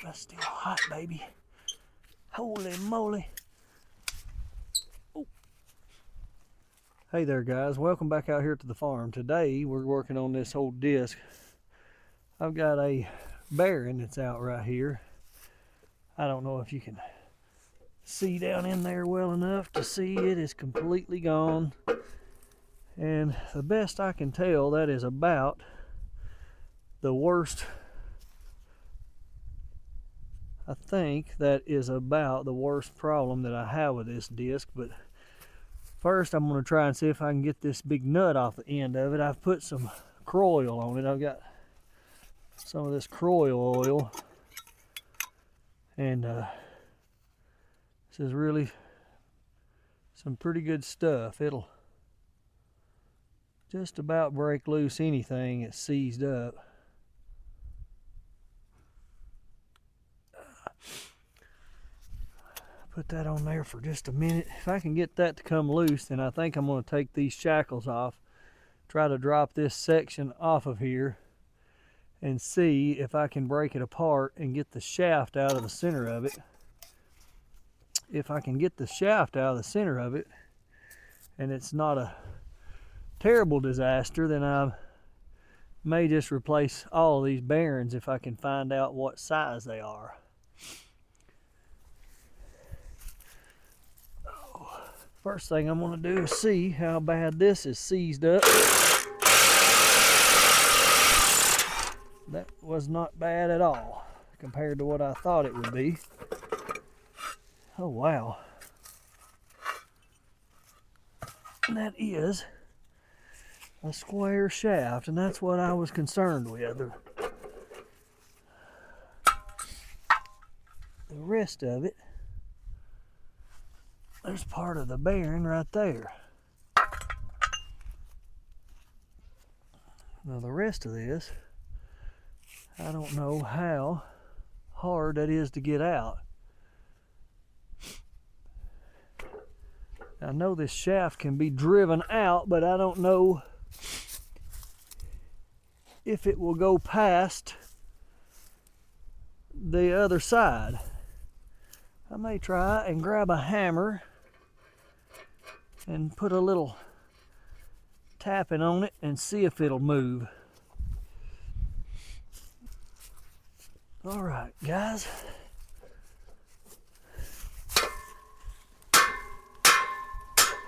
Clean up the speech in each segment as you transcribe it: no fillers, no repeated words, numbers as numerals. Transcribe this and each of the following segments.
That's still hot, baby. Holy moly. Oh. Hey there, guys. Welcome back out here to the farm. Today, we're working on this old disc. I've got a bearing that's out right here. I don't know if you can see down in there well enough to see it is completely gone. And the best I can tell, that is about the worst. I think that is about the worst problem that I have with this disc. But first I'm going to try and see if I can get this big nut off the end of it. I've put some Kroil on it. I've got some of this Kroil oil, and this is really some pretty good stuff. It'll just about break loose anything that's seized up. Put that on there for just a minute. If I can get that to come loose, then I think I'm going to take these shackles off, try to drop this section off of here, and see if I can break it apart and get the shaft out of the center of it. If I can get the shaft out of the center of it, and it's not a terrible disaster, then I may just replace all of these bearings if I can find out what size they are. First thing I'm going to do is see how bad this is seized up. That was not bad at all compared to what I thought it would be. Oh wow. And that is a square shaft, and that's what I was concerned with. The rest of it, there's part of the bearing right there. Now the rest of this, I don't know how hard that is to get out. I know this shaft can be driven out, but I don't know if it will go past the other side. I may try and grab a hammer and put a little tapping on it and see if it'll move. All right, guys.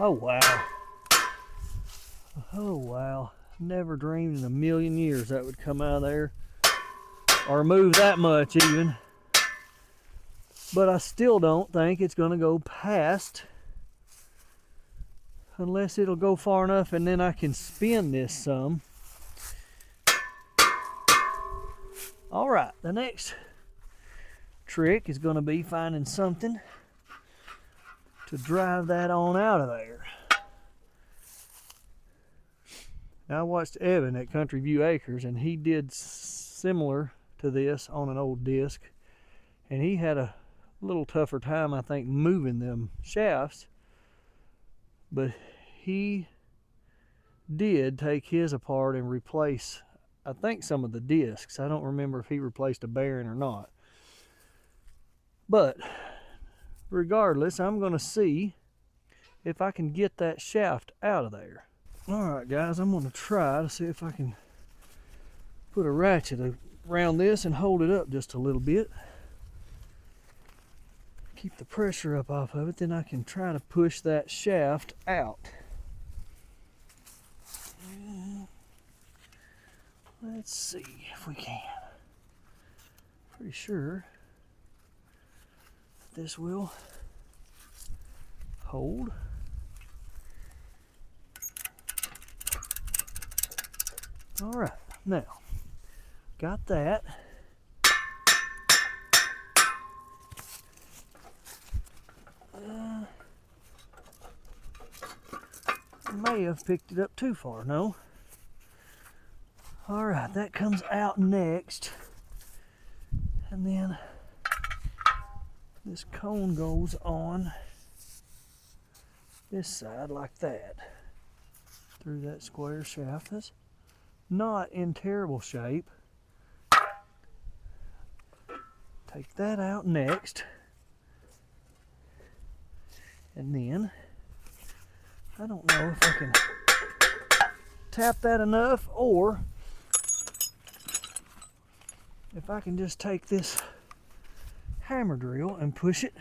Oh wow. Oh wow. Never dreamed in a million years that would come out of there or move that much even. But I still don't think it's going to go past, unless it'll go far enough and then I can spin this some. All right, the next trick is going to be finding something to drive that on out of there. Now, I watched Evan at Country View Acres, and he did similar to this on an old disc, and he had a little tougher time, I think, moving them shafts, but he did take his apart and replace, I think, some of the discs. I don't remember if he replaced a bearing or not. But regardless, I'm going to see if I can get that shaft out of there. Alright guys, I'm going to try to see if I can put a ratchet around this and hold it up just a little bit. Keep the pressure up off of it, then I can try to push that shaft out. Let's see if we can. Pretty sure this will hold. All right, now got that. May have picked it up too far. No. All right, that comes out next, and then this cone goes on this side like that through that square shaft. That's not in terrible shape. Take that out next. And then, I don't know if I can tap that enough, or if I can just take this hammer drill and push it.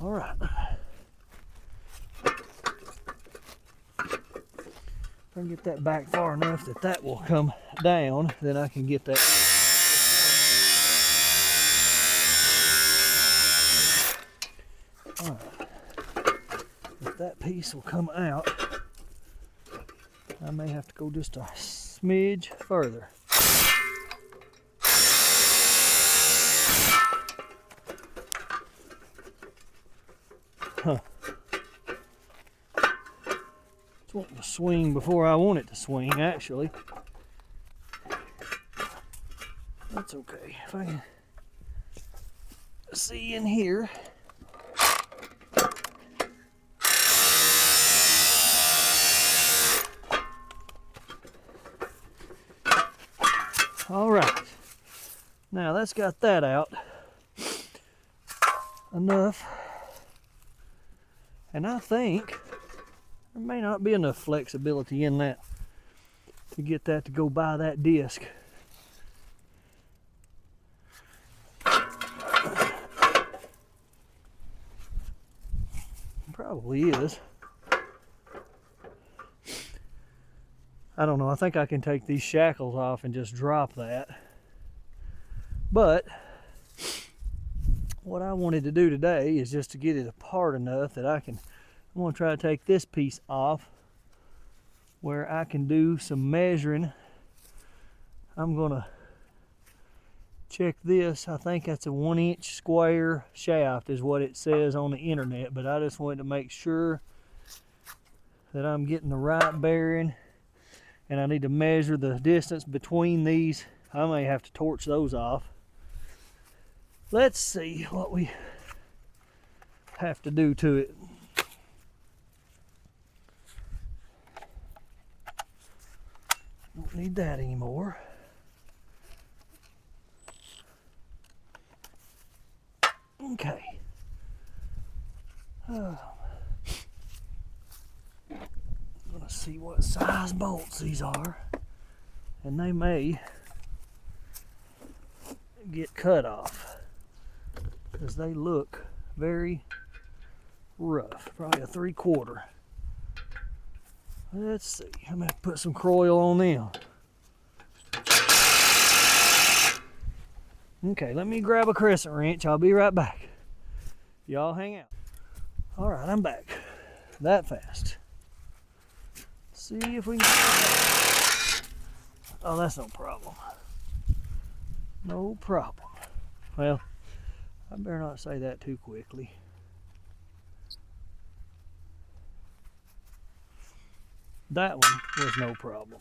All right. If I can get that back far enough that that will come down, then I can get that. All right. If that piece will come out, I may have to go just a smidge further. Huh. It's wanting to swing before I want it to swing, actually. That's okay. If I can see in here. All right. Now that's got that out enough. And I think there may not be enough flexibility in that to get that to go by that disc. Probably is. I don't know. I think I can take these shackles off and just drop that. But what I wanted to do today is just to get it apart enough that I'm going to try to take this piece off where I can do some measuring. I'm going to check this. I think that's a 1-inch square shaft is what it says on the internet, but I just wanted to make sure that I'm getting the right bearing, and I need to measure the distance between these. I may have to torch those off. Let's see what we have to do to it. Don't need that anymore. Okay. I'm gonna see what size bolts these are, and they may get cut off because they look very rough. Probably a 3/4. Let's see. I'm gonna put some Croyle on them. Okay, let me grab a crescent wrench. I'll be right back. Y'all hang out. All right, I'm back. That fast. See if we can. Oh, that's no problem. No problem. Well, I better not say that too quickly. That one was no problem.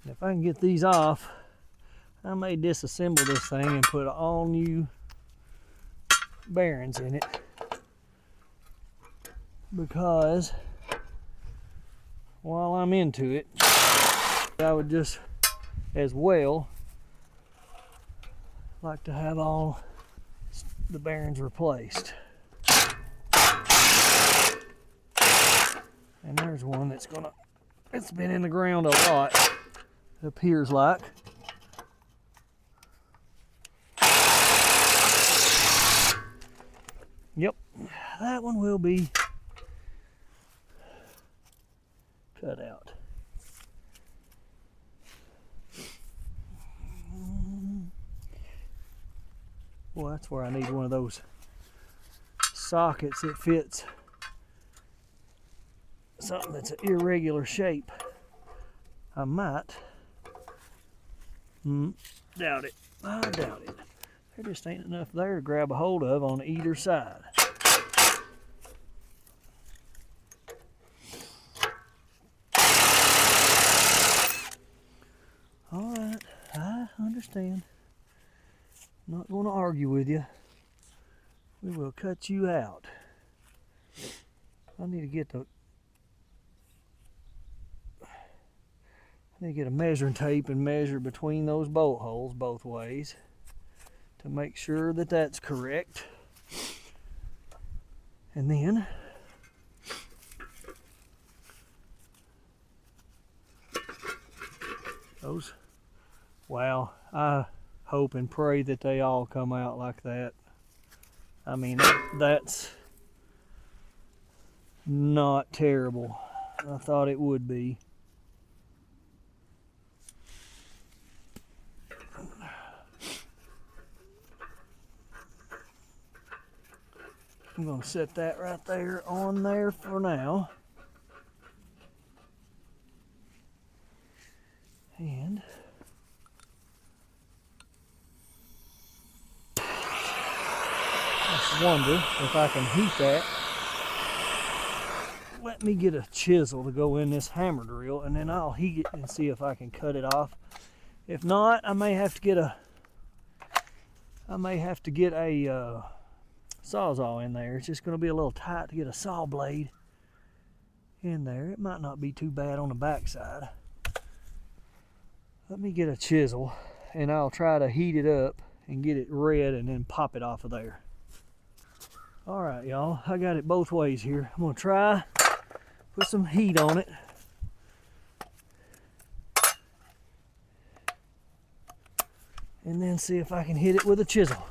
If I can get these off, I may disassemble this thing and put all new bearings in it, because while I'm into it, I would just as well like to have all the bearings replaced. And there's one that's it's been in the ground a lot, it appears like. Yep, that one will be cut out. Well, that's where I need one of those sockets that fits something that's an irregular shape. I might. Doubt it. I doubt it. There just ain't enough there to grab a hold of on either side. All right, I understand. I'm not going to argue with you. We will cut you out. I need to get a measuring tape and measure between those bolt holes both ways to make sure that that's correct. And then those, wow, I hope and pray that they all come out like that. I mean, that's not terrible. I thought it would be. I'm going to set that right there on there for now. And I wonder if I can heat that. Let me get a chisel to go in this hammer drill, and then I'll heat it and see if I can cut it off. If not, I may have to get a Sawzall in there. It's just going to be a little tight to get a saw blade in there. It might not be too bad on the backside. Let me get a chisel and I'll try to heat it up and get it red and then pop it off of there. All right, y'all, I got it both ways here. I'm going to try, put some heat on it. And then see if I can hit it with a chisel.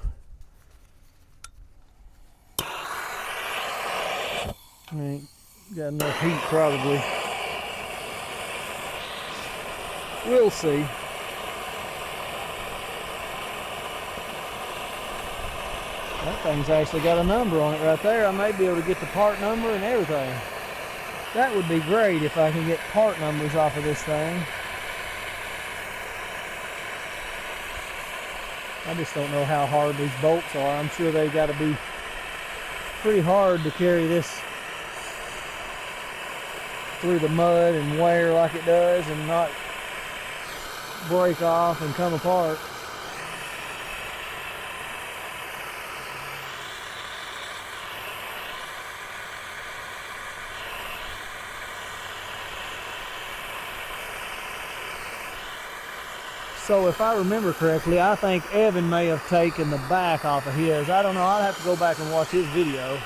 I ain't got enough heat probably. We'll see. That thing's actually got a number on it right there. I may be able to get the part number and everything. That would be great if I can get part numbers off of this thing. I just don't know how hard these bolts are. I'm sure they've got to be pretty hard to carry this through the mud and wear like it does and not break off and come apart. So if I remember correctly, I think Evan may have taken the back off of his. I don't know, I'd have to go back and watch his video.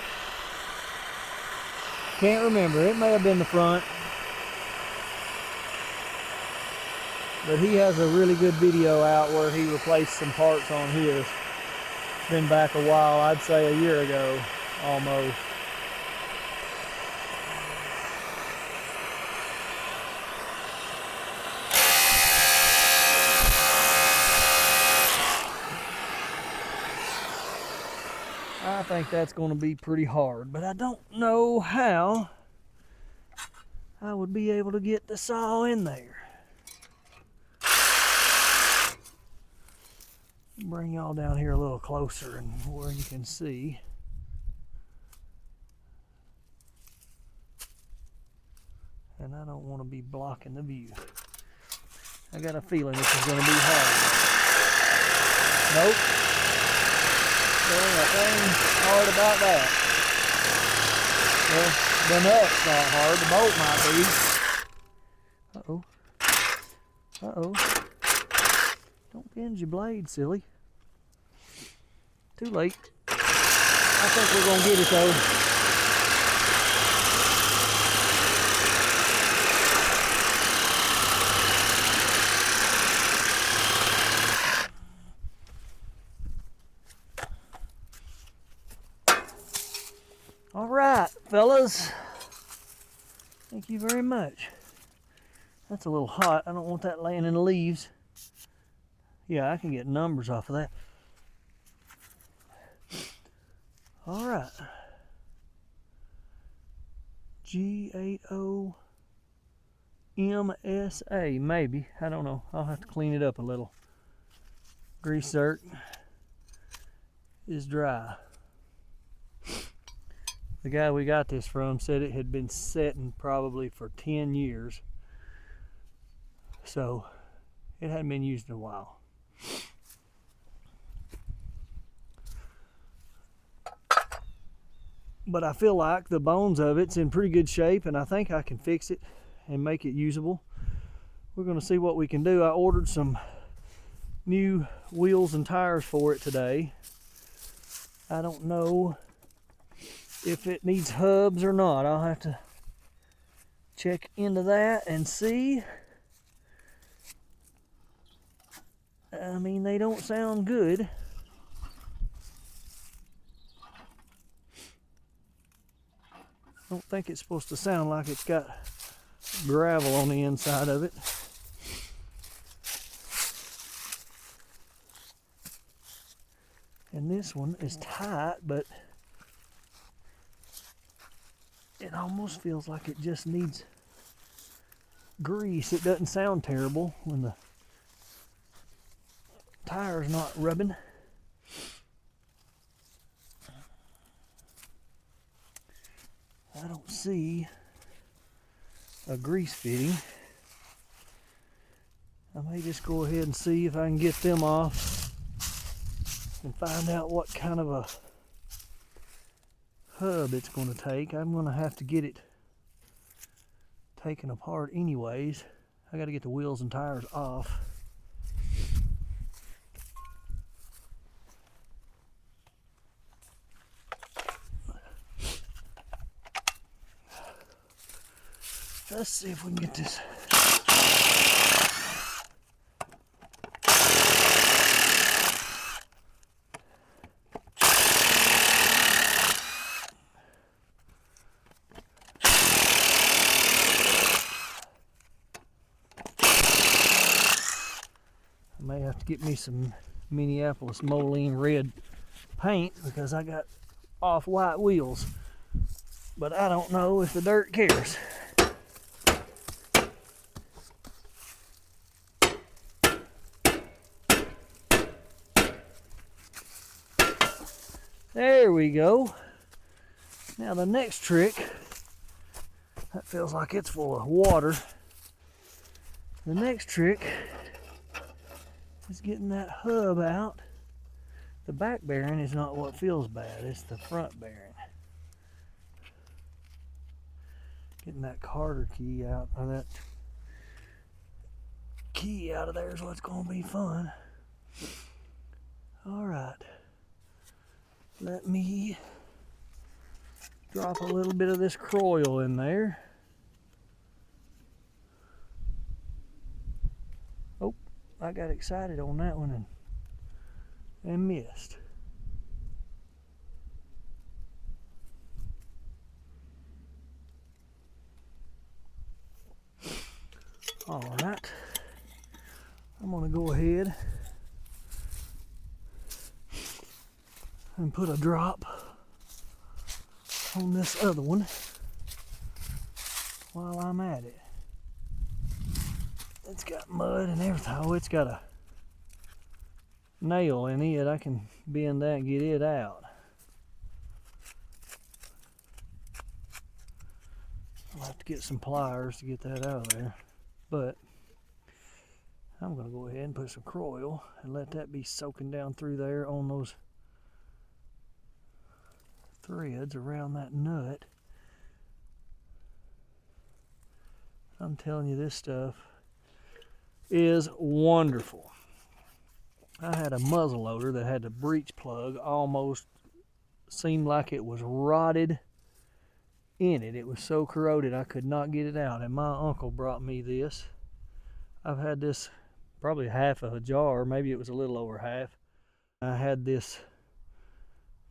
Can't remember, it may have been the front. But he has a really good video out where he replaced some parts on his. It's been back a while, I'd say a year ago, almost. I think that's going to be pretty hard, but I don't know how I would be able to get the saw in there. Bring y'all down here a little closer and where you can see. And I don't want to be blocking the view. I got a feeling this is going to be hard. Nope. There ain't a thing hard about that. Well, the nut's not hard. The bolt might be. Uh-oh. Don't bend your blade, silly. Too late. I think we're going to get it, though. All right, fellas. Thank you very much. That's a little hot. I don't want that laying in the leaves. Yeah, I can get numbers off of that. All right. G-A-O-M-S-A, maybe. I don't know. I'll have to clean it up a little. Grease dirt is dry. The guy we got this from said it had been setting probably for 10 years. So it hadn't been used in a while. but I feel like the bones of it's in pretty good shape, and I think I can fix it and make it usable. We're going to see what we can do. I ordered some new wheels and tires for it today. I don't know if it needs hubs or not. I'll have to check into that and see. I mean, they don't sound good. I don't think it's supposed to sound like it's got gravel on the inside of it. And this one is tight, but it almost feels like it just needs grease. It doesn't sound terrible when the tire's not rubbing. I don't see a grease fitting. I may just go ahead and see if I can get them off and find out what kind of a hub it's going to take. I'm going to have to get it taken apart anyways. I got to get the wheels and tires off. Let's see if we can get this. I may have to get me some Minneapolis Moline red paint because I got off-white wheels, but I don't know if the dirt cares. There we go. Now the next trick, that feels like it's full of water. The next trick is getting that hub out. The back bearing is not what feels bad, it's the front bearing. Getting that Carter key out, or that key out of there is what's going to be fun. All right. Let me drop a little bit of this Kroil in there. Oh, I got excited on that one and missed. All right, I'm gonna go ahead and put a drop on this other one while I'm at it. It's got mud and everything. Oh, it's got a nail in it. I can bend that and get it out. I'll have to get some pliers to get that out of there, but I'm going to go ahead and put some Kroil and let that be soaking down through there on those threads around that nut. I'm telling you, this stuff is wonderful. I had a muzzle loader that had the breech plug almost seemed like it was rotted in it. It was so corroded I could not get it out, and my uncle brought me this. I've had this probably half of a jar, maybe it was a little over half. I had this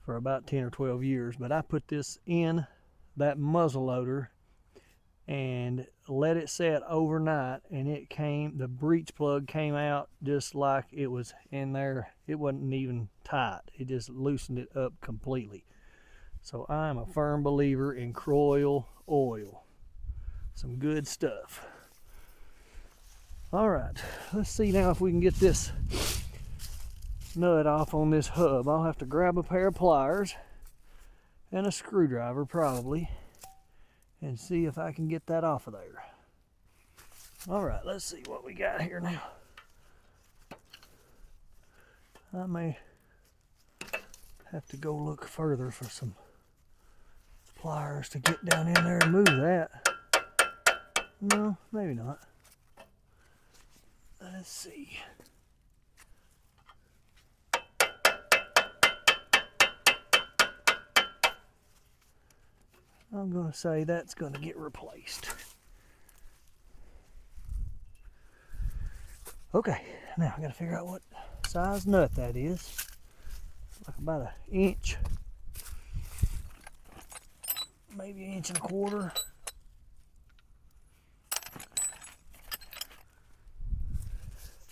for about 10 or 12 years, but I put this in that muzzle loader and let it set overnight, and it came, the breech plug came out just like it was in there. It wasn't even tight, it just loosened it up completely. So I'm a firm believer in Kroil oil. Some good stuff. All right, let's see now if we can get this nut off on this hub. I'll have to grab a pair of pliers and a screwdriver probably and see if I can get that off of there. All right, let's see what we got here now. I may have to go look further for some pliers to get down in there and move that. No, maybe not. Let's see. I'm going to say that's going to get replaced. Okay, now I got to figure out what size nut that is. Like about an inch, maybe 1.25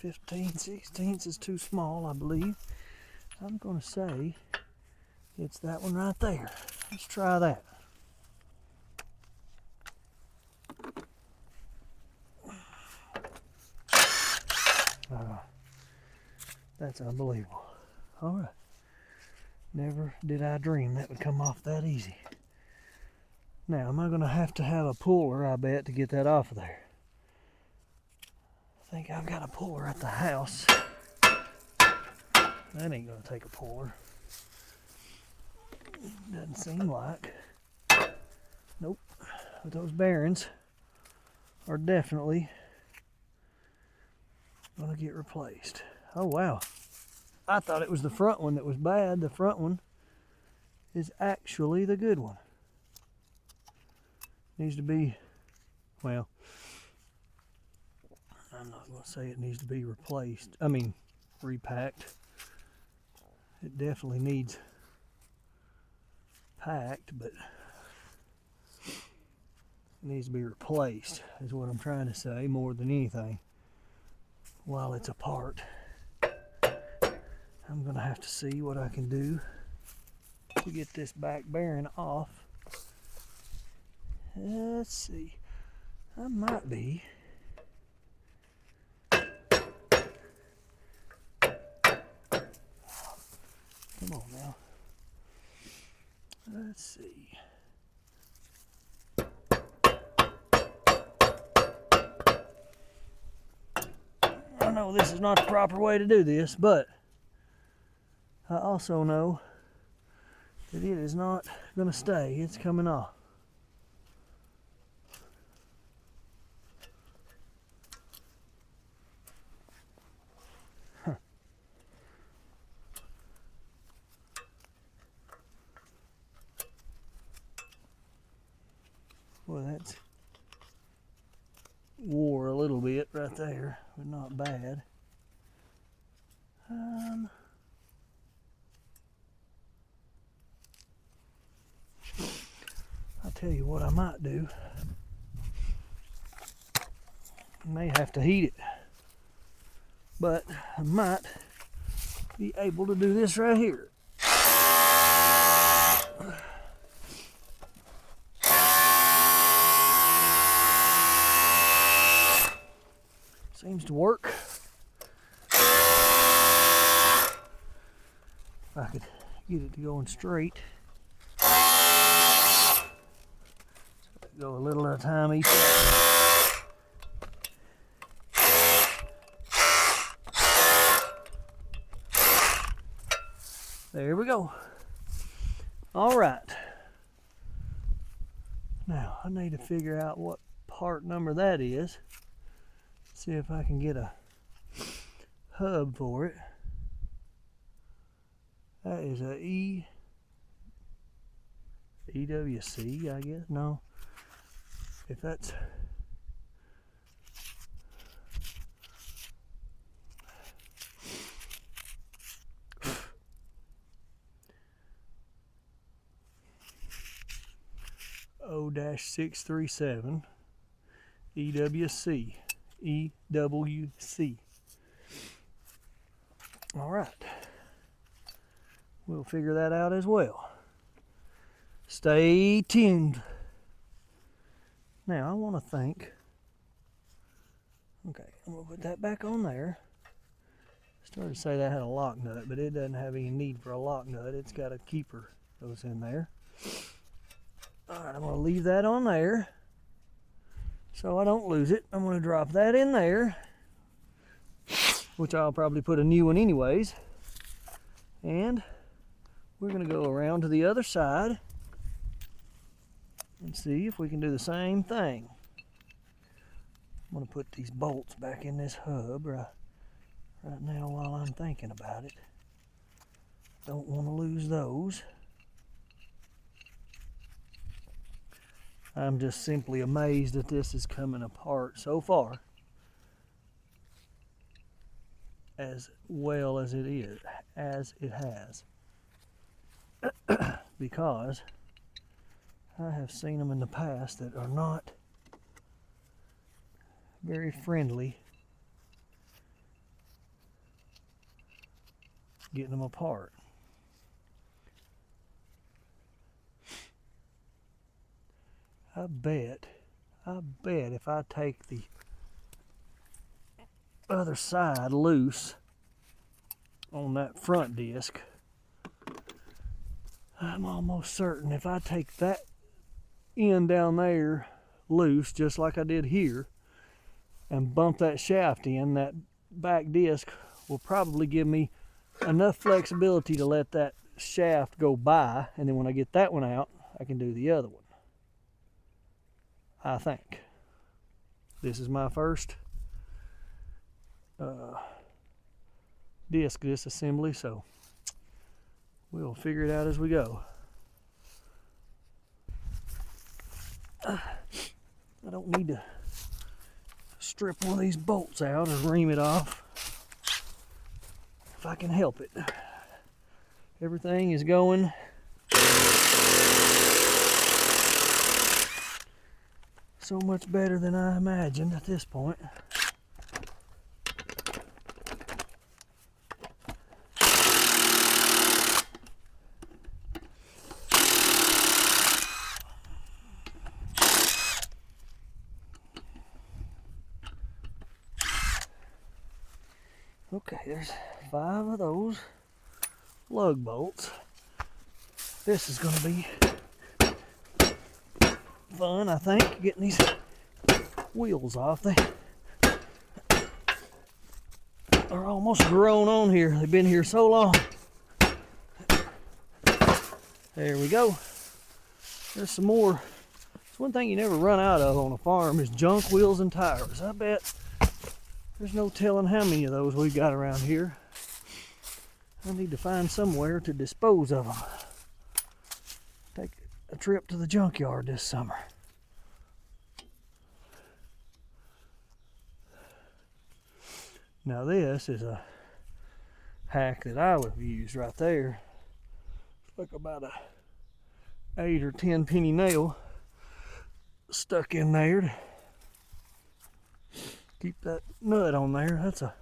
inches. 15/16 is too small, I believe. I'm going to say it's that one right there. Let's try that. That's unbelievable. All right. Never did I dream that would come off that easy. Now, am I going to have a puller, I bet, to get that off of there? I think I've got a puller at the house. That ain't going to take a puller. Doesn't seem like. Nope. But those bearings are definitely going to get replaced. Oh, wow. I thought it was the front one that was bad. The front one is actually the good one. Needs to be, well, I'm not going to say it needs to be replaced. I mean, repacked. It definitely needs packed, but it needs to be replaced, is what I'm trying to say, more than anything. While it's apart, I'm going to have to see what I can do to get this back bearing off. Let's see. I might be. Come on now. Let's see. I know this is not the proper way to do this, but I also know that it is not going to stay. It's coming off. Well, that's wore a little bit right there, but not bad. I'll tell you what I might do. I may have to heat it, but I might be able to do this right here. Seems to work. If I could get it to going straight. Go a little at a time each. There we go. All right. Now I need to figure out what part number that is. See if I can get a hub for it. That is a EWC, I guess. No. If that's O-637 EWC. EWC. All right. We'll figure that out as well. Stay tuned. Now I want to think. Okay, I'm going to put that back on there. Started to say that had a lock nut, but it doesn't have any need for a lock nut. It's got a keeper goes in there. All right, I'm going to leave that on there so I don't lose it. I'm going to drop that in there, which I'll probably put a new one anyways. And we're going to go around to the other side. and see if we can do the same thing. I'm going to put these bolts back in this hub right now while I'm thinking about it. Don't want to lose those. I'm just simply amazed that this is coming apart so far as well as it is, as it has. Because I have seen them in the past that are not very friendly getting them apart. I bet if I take the other side loose on that front disc, I'm almost certain if I take that end down there loose, just like I did here, and bump that shaft in, that back disc will probably give me enough flexibility to let that shaft go by, and then when I get that one out, I can do the other one. I think. This is my first disc disassembly, so we'll figure it out as we go. I don't need to strip one of these bolts out or ream it off if I can help it. Everything is going so much better than I imagined at this point. Okay, there's 5 of those lug bolts. This is going to be fun, I think, getting these wheels off. They are almost grown on here. They've been here so long. There we go. There's some more. It's one thing you never run out of on a farm is junk wheels and tires. I bet there's no telling how many of those we got around here. I need to find somewhere to dispose of them. Take a trip to the junkyard this summer. Now this is a hack that I would have used right there. It's like about a 8 or 10 penny nail stuck in there to keep that nut on there. That's a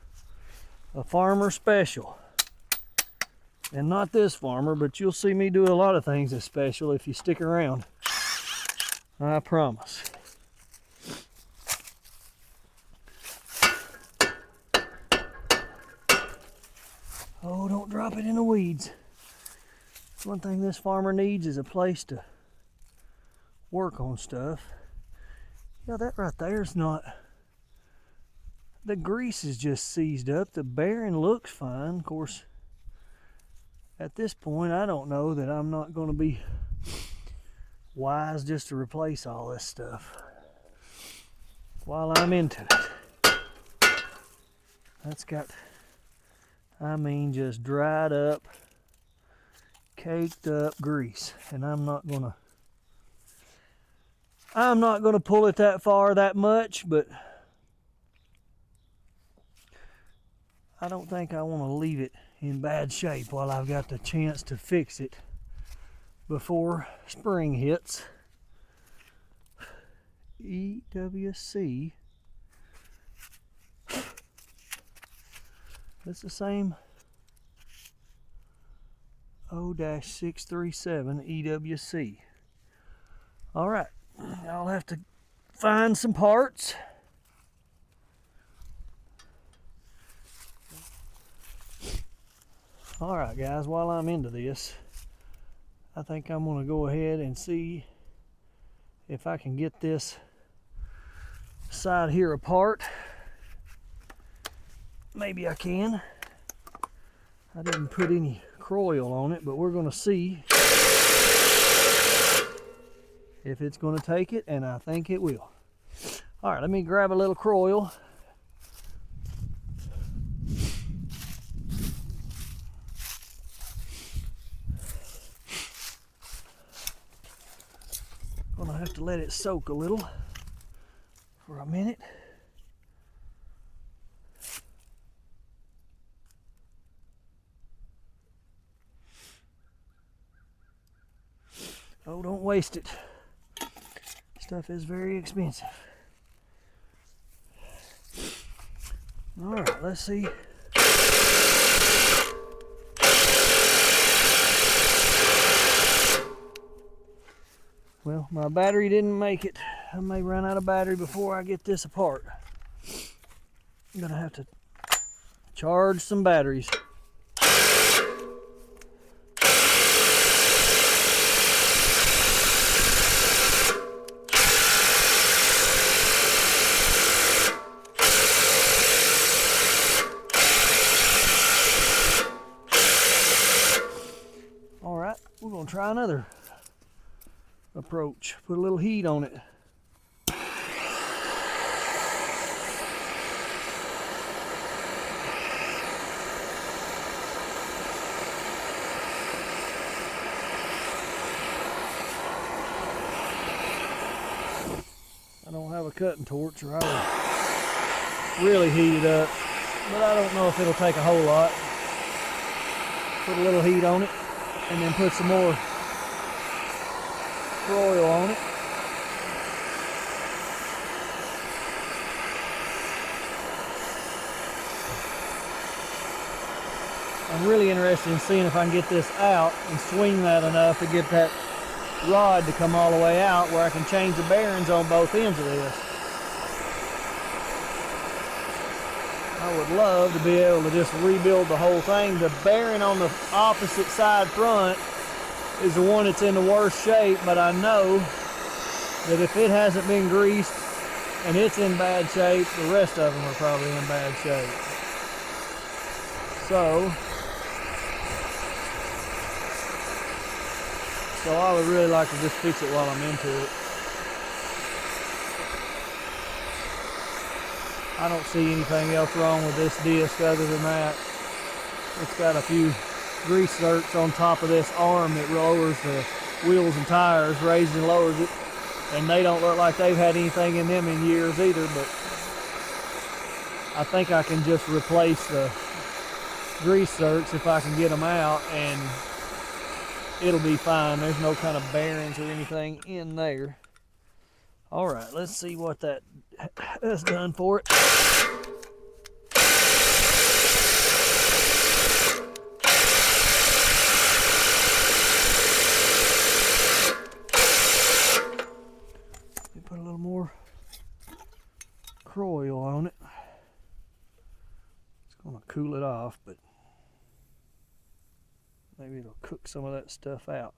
farmer special. And not this farmer, but you'll see me do a lot of things that's special if you stick around. I promise. Oh, don't drop it in the weeds. One thing this farmer needs is a place to work on stuff. Yeah, that right there is not... The grease is just seized up. The bearing looks fine. Of course, at this point, I don't know that I'm not going to be wise just to replace all this stuff while I'm into it. That's got, I mean, just dried up, caked up grease, and I'm not gonna pull it that far that much, but I don't think I want to leave it in bad shape while I've got the chance to fix it before spring hits. EWC. It's the same O-637 EWC. All right, I'll have to find some parts. All right, guys, while I'm into this, I think I'm going to go ahead and see if I can get this side here apart. Maybe I can. I didn't put any Kroil on it, but we're going to see if it's going to take it, and I think it will. All right, let me grab a little croil. Gonna have to let it soak a little for a minute. Oh, don't waste it. Stuff is very expensive. All right, let's see. Well, my battery didn't make it. I may run out of battery before I get this apart. I'm gonna have to charge some batteries. All right, we're gonna try another approach. Put a little heat on it. I don't have a cutting torch, or I would really heat it up, but I don't know if it'll take a whole lot. Put a little heat on it and then put some more oil on it. I'm really interested in seeing if I can get this out and swing that enough to get that rod to come all the way out where I can change the bearings on both ends of this. I would love to be able to just rebuild the whole thing. The bearing on the opposite side front is the one that's in the worst shape, but I know that if it hasn't been greased and it's in bad shape, the rest of them are probably in bad shape. So I would really like to just fix it while I'm into it. I don't see anything else wrong with this disc other than that. It's got a few grease zerks on top of this arm that lowers the wheels and tires, raises and lowers it, and they don't look like they've had anything in them in years either, but I think I can just replace the grease zerks if I can get them out, and it'll be fine. There's no kind of bearings or anything in there. All right, let's see what that has done for it. Put a little more croil on it. It's going to cool it off, but maybe it'll cook some of that stuff out.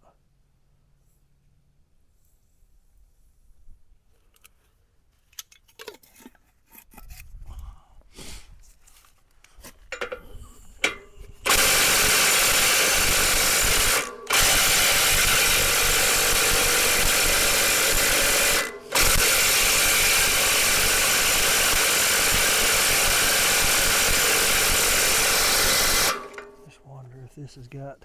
This has got,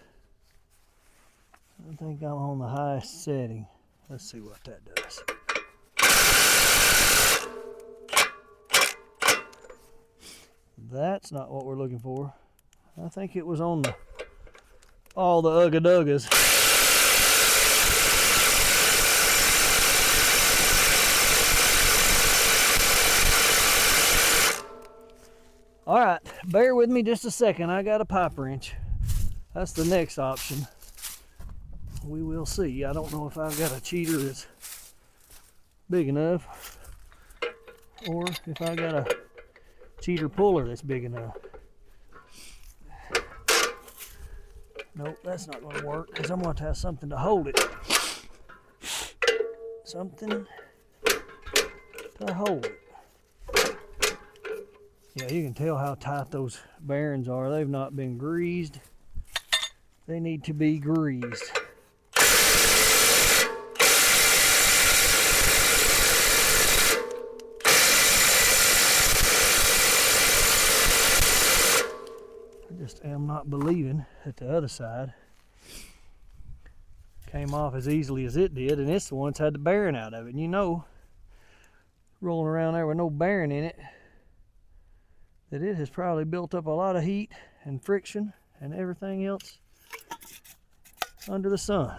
I think I'm on the highest setting. Let's see what that does. That's not what we're looking for. I think it was on all the ugga-duggas. All right, bear with me just a second. I got a pipe wrench. That's the next option. We will see. I don't know if I've got a cheater that's big enough, or if I got a cheater puller that's big enough. Nope, that's not going to work because I'm going to have something to hold it. Something to hold it. Yeah, you can tell how tight those bearings are. They've not been greased. They need to be greased. Just am not believing that the other side came off as easily as it did, and it's the one that's had the bearing out of it. And you know, rolling around there with no bearing in it, that it has probably built up a lot of heat and friction and everything else under the sun.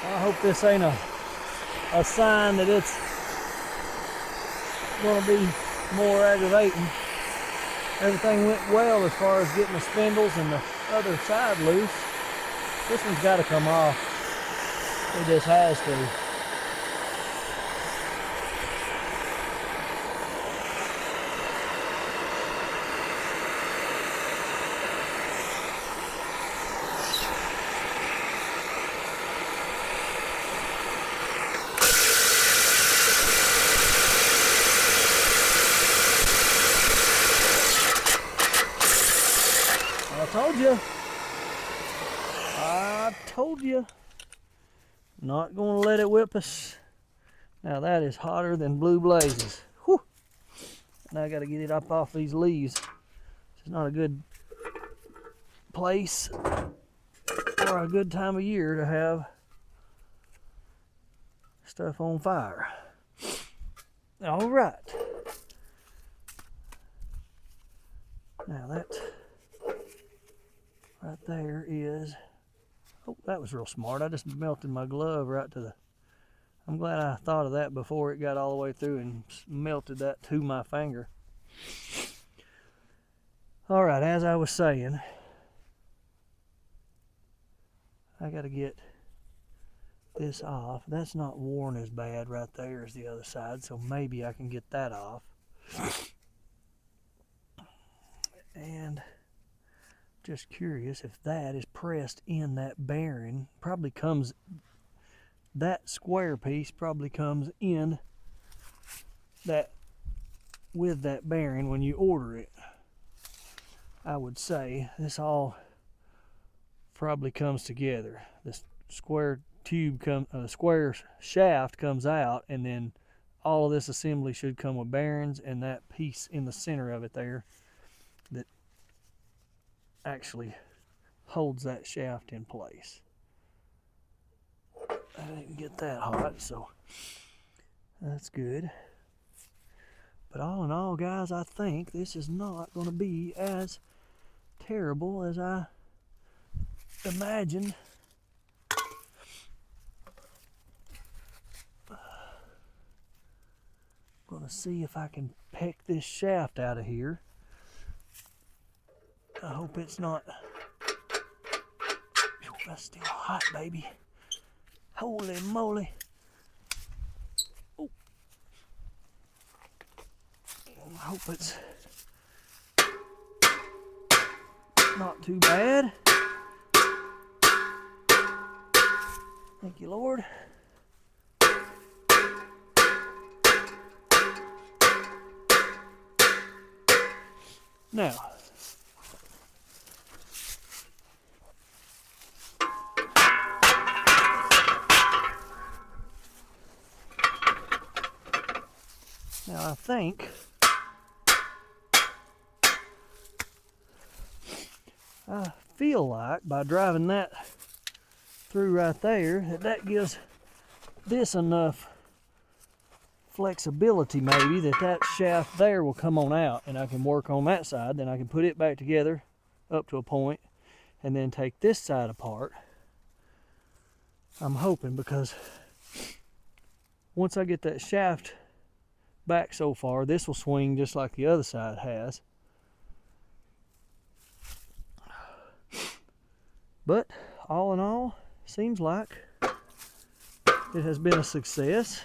I hope this ain't a sign that it's going to be more aggravating. Everything went well as far as getting the spindles and the other side loose. This one's got to come off. It just has to. I told you. Not going to let it whip us. Now that is hotter than blue blazes. Whew. Now I got to get it up off these leaves. It's not a good place or a good time of year to have stuff on fire. All right. Now that right there is, oh, that was real smart. I just melted my glove right to the, I'm glad I thought of that before it got all the way through and melted that to my finger. All right, as I was saying, I got to get this off. That's not worn as bad right there as the other side, so maybe I can get that off. And just curious if that is pressed in that bearing. Probably comes, that square piece probably comes in that with that bearing when you order it. I would say this all probably comes together. This square tube square shaft comes out, and then all of this assembly should come with bearings and that piece in the center of it there that actually holds that shaft in place. I didn't get that hot, so that's good. But all in all, guys, I think this is not going to be as terrible as I imagined. I'm going to see if I can peck this shaft out of here. I hope it's not. That's still hot, baby. Holy moly. Oh. I hope it's not too bad. Thank you, Lord. Now, I think I feel like by driving that through right there that gives this enough flexibility maybe that shaft there will come on out and I can work on that side. Then I can put it back together up to a point and then take this side apart. I'm hoping, because once I get that shaft back so far, this will swing just like the other side has. But all in all, seems like it has been a success.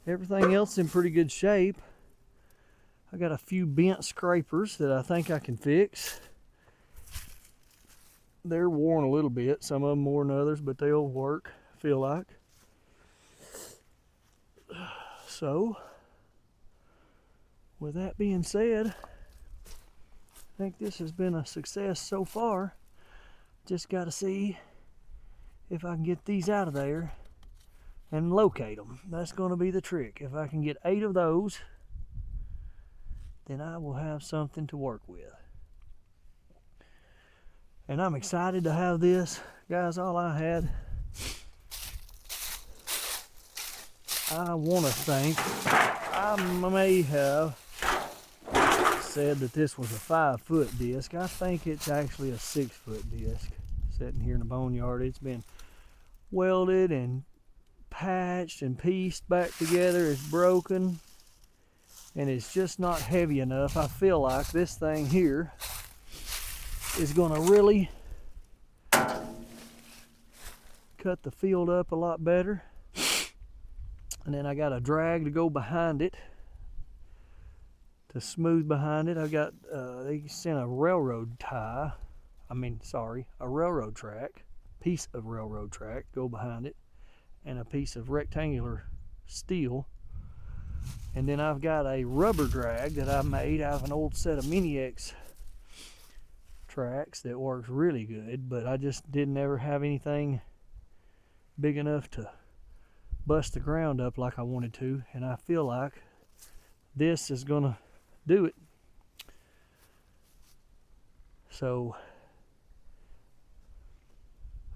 Everything else in pretty good shape. I got a few bent scrapers that I think I can fix. They're worn a little bit, some of them more than others, but they'll work, I feel like. So, with that being said, I think this has been a success so far. Just got to see if I can get these out of there and locate them. That's going to be the trick. If I can get 8 of those, then I will have something to work with. And I'm excited to have this. Guys, all I had, I want to think, I may have said that this was a 5-foot disc. I think it's actually a 6-foot disc sitting here in the boneyard. It's been welded and patched and pieced back together. It's broken and it's just not heavy enough. I feel like this thing here is going to really cut the field up a lot better. And then I got a drag to go behind it to smooth behind it. I got they sent a railroad tie, a railroad track, piece of railroad track go behind it, and a piece of rectangular steel. And then I've got a rubber drag that I made out of an old set of Mini-X tracks that works really good, but I just didn't ever have anything big enough to bust the ground up like I wanted to, and I feel like this is gonna do it. So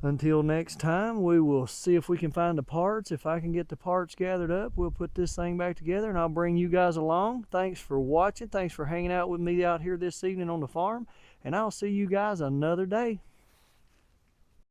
until next time, we will see if we can find the parts. If I can get the parts gathered up, we'll put this thing back together and I'll bring you guys along. Thanks for watching. Thanks for hanging out with me out here this evening on the farm, and I'll see you guys another day.